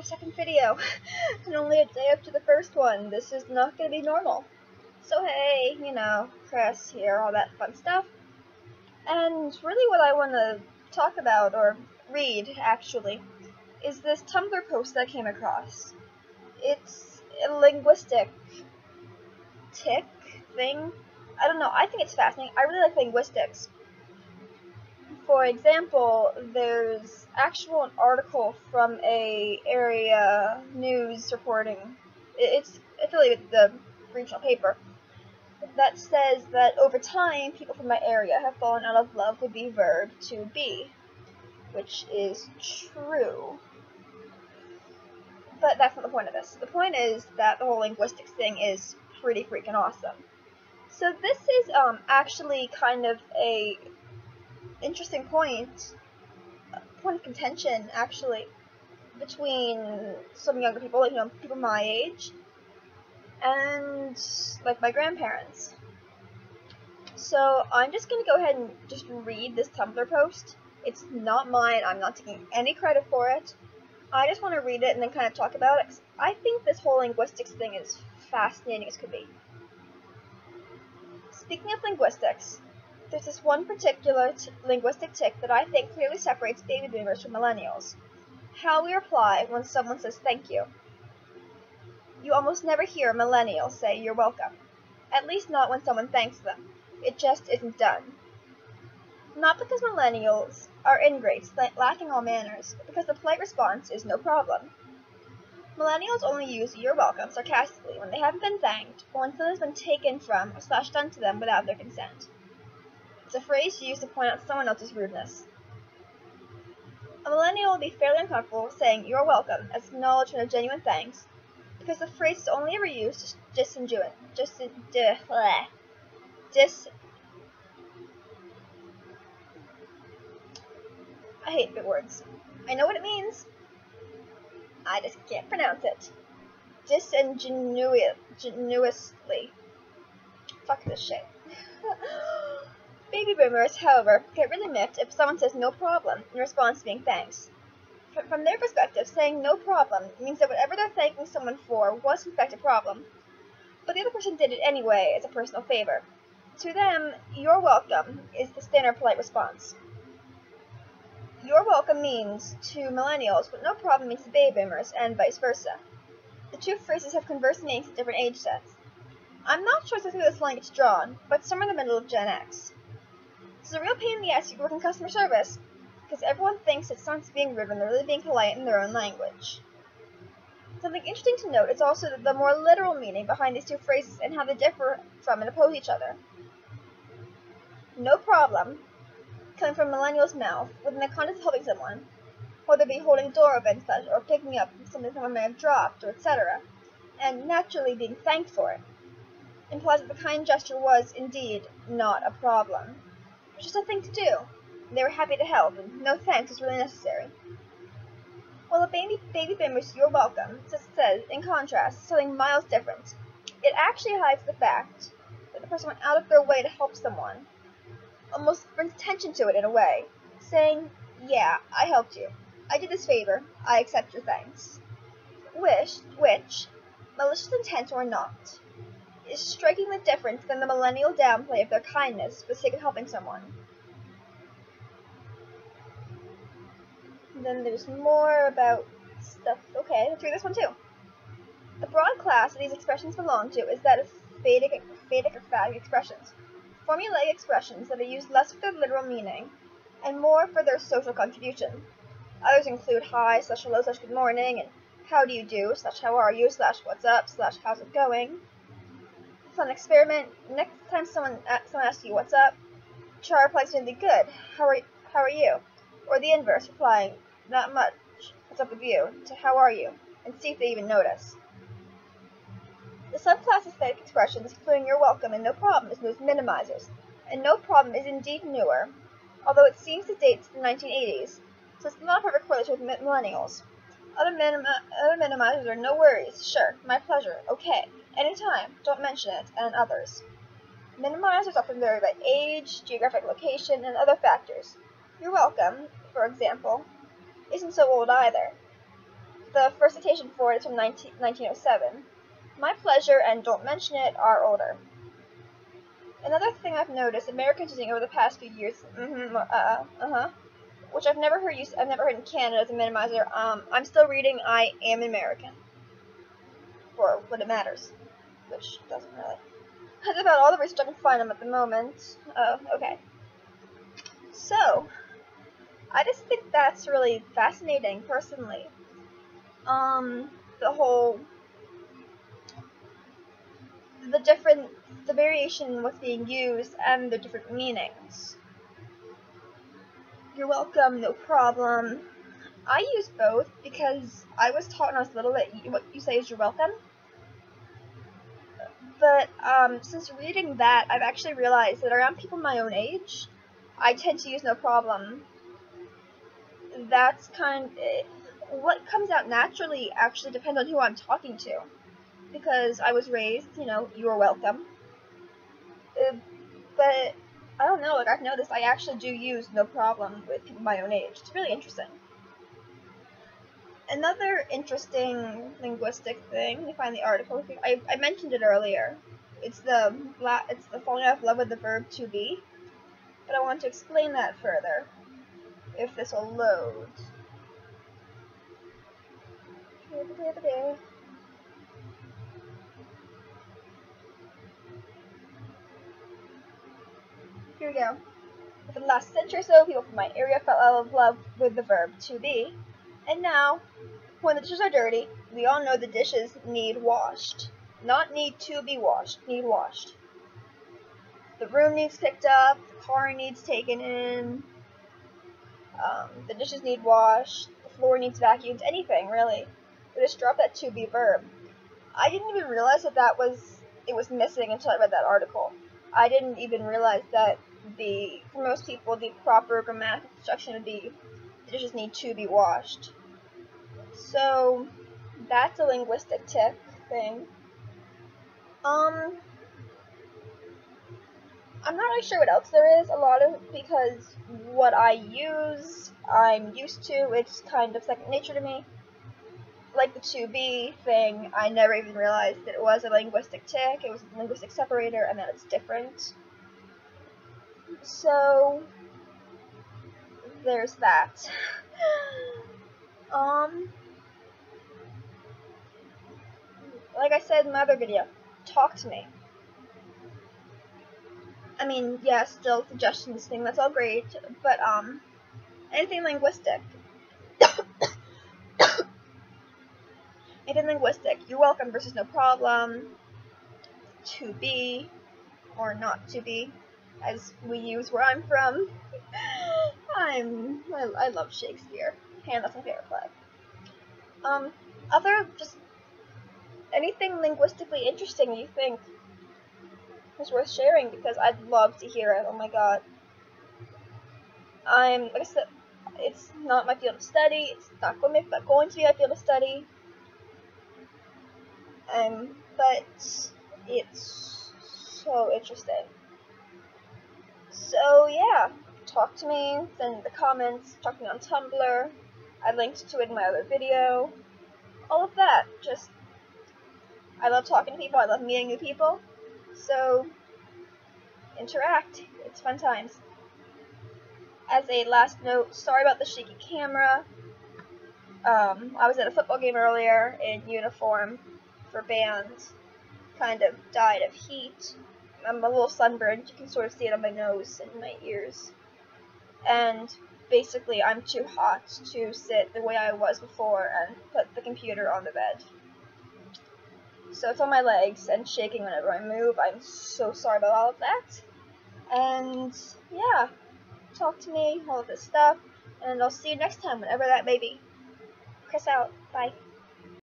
second video, and only a day after the first one. This is not going to be normal. So hey, you know, Chris here, all that fun stuff. And really what I want to talk about, or read actually, is this Tumblr post that I came across. It's a linguistic tick thing. I don't know, I think it's fascinating. I really like linguistics. For example, there's actual an article from a area news reporting. It's affiliated with the regional paper that says that over time, people from my area have fallen out of love with the verb to be, which is true. But that's not the point of this. The point is that the whole linguistics thing is pretty freaking awesome. So this is actually kind of a interesting point of contention actually between some younger people, like, you know, people my age, and like my grandparents. So I'm just gonna go ahead and just read this Tumblr post. It's not mine. I'm not taking any credit for it. I just want to read it and then kind of talk about it, 'cause I think this whole linguistics thing is fascinating as could be. Speaking of linguistics, there's this one particular linguistic tick that I think clearly separates baby boomers from millennials. How we reply when someone says thank you. You almost never hear a millennial say you're welcome. At least not when someone thanks them. It just isn't done. Not because millennials are ingrates, lacking all manners, but because the polite response is no problem. Millennials only use you're welcome sarcastically when they haven't been thanked, or when something has been taken from or / done to them without their consent. It's a phrase used to point out someone else's rudeness. A millennial will be fairly uncomfortable saying you're welcome as acknowledgement of genuine thanks, because the phrase is only ever used I hate big words. I know what it means. I just can't pronounce it. Disingenuously. Fuck this shit. Baby boomers, however, get really miffed if someone says no problem in response to being thanks. From their perspective, saying no problem means that whatever they're thanking someone for was in fact a problem, but the other person did it anyway as a personal favor. To them, you're welcome is the standard polite response. You're welcome means to millennials what no problem means to baby boomers, and vice versa. The two phrases have converse meanings at different age sets. I'm not sure exactly where this line gets drawn, but somewhere in the middle of Gen X. It's a real pain in the ass to work in customer service, because everyone thinks that someone's being rude when they're really being polite in their own language. Something interesting to note is also the more literal meaning behind these two phrases and how they differ from and oppose each other. No problem, coming from a millennial's mouth, within the context of helping someone, whether it be holding a door open, or picking up something someone may have dropped, or etc., and naturally being thanked for it, implies that the kind gesture was, indeed, not a problem. It was just a thing to do. They were happy to help, and no thanks was really necessary. While a baby boomer's you're welcome says, in contrast, something miles different. It actually hides the fact that the person went out of their way to help someone, almost brings attention to it in a way, saying, yeah, I helped you. I did this favor. I accept your thanks. Which, malicious intent or not, is strikingly different than the millennial downplay of their kindness for the sake of helping someone. And then there's more about stuff. Okay, let's read this one too. The broad class that these expressions belong to is that of fadic or phatic expressions. Formulaic expressions that are used less for their literal meaning and more for their social contribution. Others include hi, /hello, /good morning, and how do you do, /how are you, /what's up, /how's it going. Fun experiment. Next time someone asks you what's up, try replying something good. How are you? Or the inverse, replying not much, what's up with you, to how are you, and see if they even notice. The subclass of phatic expressions, including you're welcome and no problem, is known as minimizers, and no problem is indeed newer, although it seems to date to the 1980s, so it's not a perfect correlation with millennials. Other minimizers are no worries, sure, my pleasure, okay, anytime, don't mention it, and others. Minimizers often vary by age, geographic location, and other factors. You're welcome, for example, isn't so old either. the first citation for it is from 1907. My pleasure and don't mention it are older. Another thing I've noticed Americans using over the past few years, which I've never heard in Canada as a minimizer. I'm still reading I am American, for what it matters, which doesn't really. That's about all the research I can find on at the moment. Oh, okay. So, I just think that's really fascinating, personally. The variation in what's being used and the different meanings. You're welcome, no problem. I use both because I was taught when I was little that what you say is you're welcome. But since reading that, I've actually realized that around people my own age, I tend to use no problem. That's what comes out naturally actually depends on who I'm talking to. Because I was raised, you are welcome. But I don't know, I've noticed I actually do use no problem with people my own age. It's really interesting. Another interesting linguistic thing, let me find the article. I mentioned it earlier. It's the falling out of love with the verb to be. But I want to explain that further, if this will load. Here we go. For the last century or so, people from my area fell out of love with the verb to be. And now, when the dishes are dirty, we all know the dishes need washed. Not need to be washed, need washed. The room needs picked up, the car needs taken in, the dishes need washed, the floor needs vacuumed, anything, really. We just drop that to be verb. I didn't even realize that it was missing until I read that article. I didn't even realize that for most people, the proper grammatical construction would be the dishes need to be washed. So, that's a linguistic tip thing. I'm not really sure what else there is, because what I use, I'm used to, it's kind of second nature to me. Like the to be thing, I never even realized that it was a linguistic tick, it was a linguistic separator, and that it's different. So, there's that. Like I said in my other video, talk to me. I mean, yeah, still suggestions thing, that's all great, but, anything linguistic. Anything linguistic, you're welcome versus no problem, to be, or not to be, as we use where I'm from. I love Shakespeare, and that's my favorite play. Just anything linguistically interesting you think is worth sharing, because I'd love to hear it. Oh my god. Like I said, it's not my field of study, it's not going to be my field of study, but it's so interesting. So yeah, talk to me, send in the comments, talk to me on Tumblr, I linked to it in my other video, all of that. I love talking to people, I love meeting new people, so interact, it's fun times. As a last note, sorry about the shaky camera. I was at a football game earlier in uniform for band, kind of died of heat. I'm a little sunburned, you can sort of see it on my nose and my ears. And basically I'm too hot to sit the way I was before and put the computer on the bed. So it's on my legs and shaking whenever I move. I'm so sorry about all of that. And yeah, talk to me, all of this stuff, and I'll see you next time, whenever that may be. Chris out. Bye.